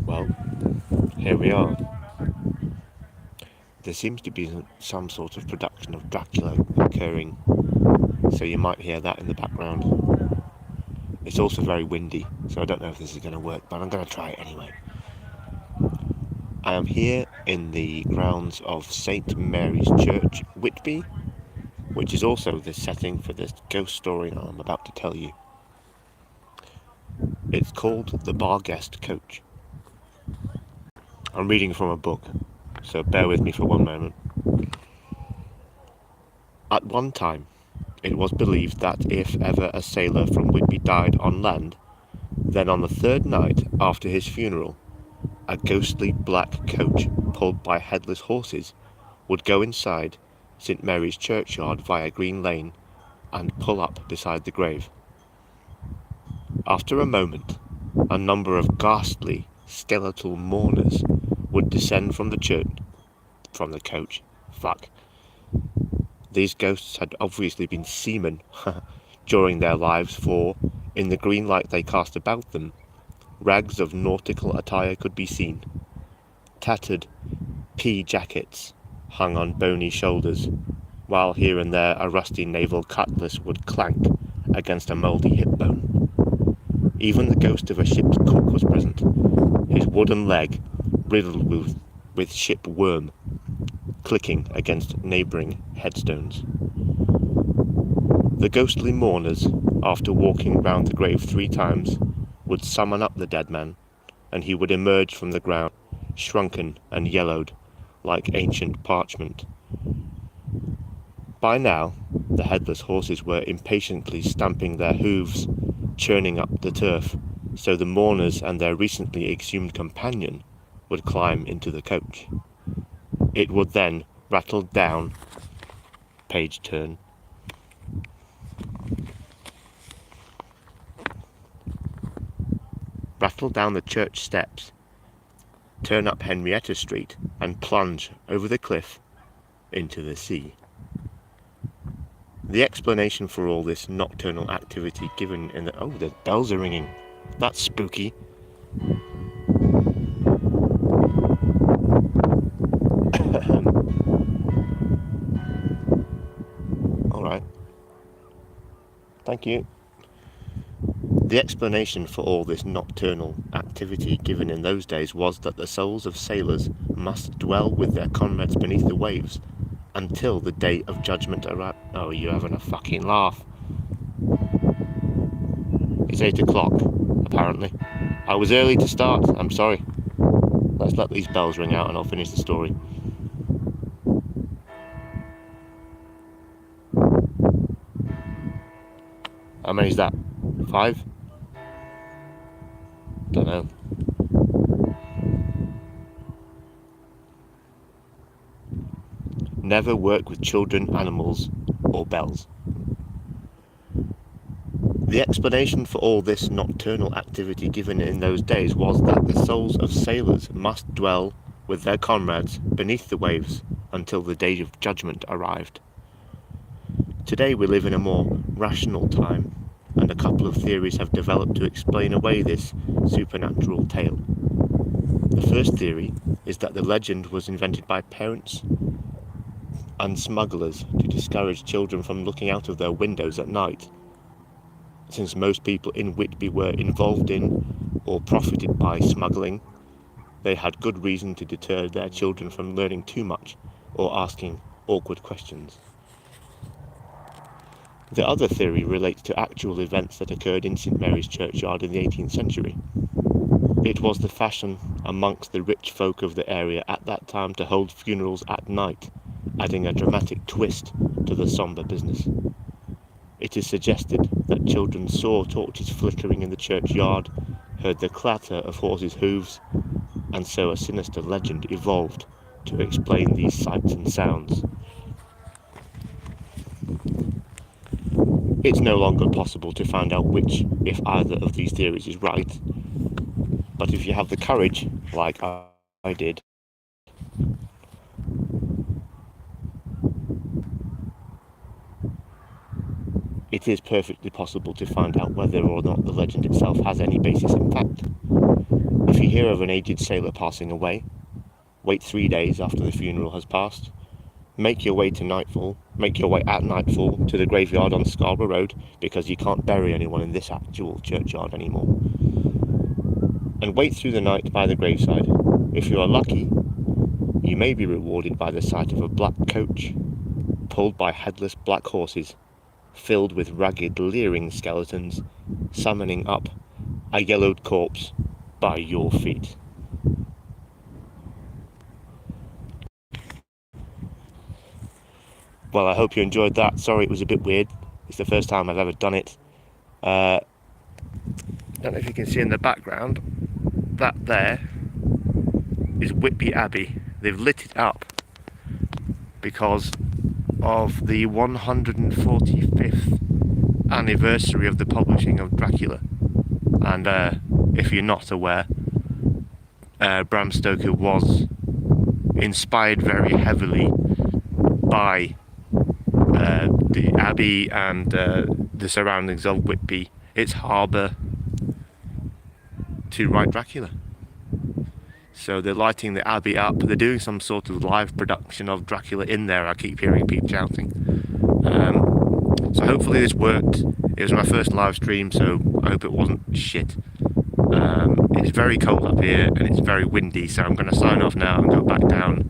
Well, here we are. There seems to be some sort of production of Dracula occurring, so you might hear that in the background. It's also very windy, so I don't know if this is going to work, but I'm going to try it anyway. I am here in the grounds of St. Mary's Church, Whitby, which is also the setting for this ghost story I'm about to tell you. It's called the Barguest Coach. I'm reading from a book, so bear with me for one moment. At one time, it was believed that if ever a sailor from Whitby died on land, then on the third night after his funeral, a ghostly black coach pulled by headless horses would go inside St. Mary's churchyard via Green Lane and pull up beside the grave. After a moment, a number of ghastly, skeletal mourners would descend from the coach. These ghosts had obviously been seamen during their lives, for, in the green light they cast about them, rags of nautical attire could be seen. Tattered pea jackets hung on bony shoulders, while here and there a rusty naval cutlass would clank against a mouldy hip bone. Even the ghost of a ship's cook was present, his wooden leg riddled with ship worm, clicking against neighbouring headstones. The ghostly mourners, after walking round the grave 3 times, would summon up the dead man, and he would emerge from the ground, shrunken and yellowed, like ancient parchment. By now, the headless horses were impatiently stamping their hooves, churning up the turf, so the mourners and their recently exhumed companion would climb into the coach. It would then rattle down, page turn, rattle down the church steps, turn up Henrietta Street, and plunge over the cliff into the sea. The explanation for all this nocturnal activity given in the... Oh, the bells are ringing. That's spooky. Alright. Thank you. The explanation for all this nocturnal activity given in those days was that the souls of sailors must dwell with their comrades beneath the waves until the day of judgment arrived. Oh, you're having a fucking laugh. It's 8 o'clock, apparently. I was early to start, I'm sorry. Let's let these bells ring out and I'll finish the story. How many is that? 5? Don't know. Never work with children, animals, or bells. The explanation for all this nocturnal activity given in those days was that the souls of sailors must dwell with their comrades beneath the waves until the day of judgment arrived. Today we live in a more rational time, and a couple of theories have developed to explain away this supernatural tale. The first theory is that the legend was invented by parents and smugglers to discourage children from looking out of their windows at night. Since most people in Whitby were involved in or profited by smuggling, they had good reason to deter their children from learning too much or asking awkward questions. The other theory relates to actual events that occurred in St. Mary's churchyard in the 18th century. It was the fashion amongst the rich folk of the area at that time to hold funerals at night, adding a dramatic twist to the sombre business. It is suggested that children saw torches flickering in the churchyard, heard the clatter of horses' hooves, and so a sinister legend evolved to explain these sights and sounds. It's no longer possible to find out which, if either, of these theories is right, but if you have the courage, like I did, it is perfectly possible to find out whether or not the legend itself has any basis in fact. If you hear of an aged sailor passing away, wait 3 days after the funeral has passed. Make your way at nightfall to the graveyard on Scarborough Road, because you can't bury anyone in this actual churchyard anymore. And wait through the night by the graveside. If you are lucky, you may be rewarded by the sight of a black coach, pulled by headless black horses, filled with ragged, leering skeletons, summoning up a yellowed corpse by your feet. Well, I hope you enjoyed that. Sorry it was a bit weird. It's the first time I've ever done it. Don't know if you can see in the background, that there is Whitby Abbey. They've lit it up because of the 145th anniversary of the publishing of Dracula. And if you're not aware, Bram Stoker was inspired very heavily by the Abbey and the surroundings of Whitby, its harbour, to write Dracula. So they're lighting the Abbey up. They're doing some sort of live production of Dracula in there. I keep hearing people shouting. So hopefully this worked. It was my first live stream, so I hope it wasn't shit. It's very cold up here and it's very windy, so I'm going to sign off now and go back down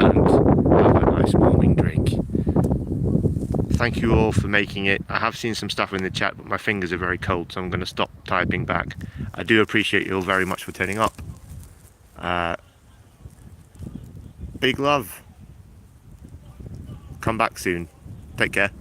and have a nice warming drink. Thank you all for making it. I have seen some stuff in the chat, but my fingers are very cold, so I'm going to stop typing back. I do appreciate you all very much for turning up. Big love. Come back soon. Take care.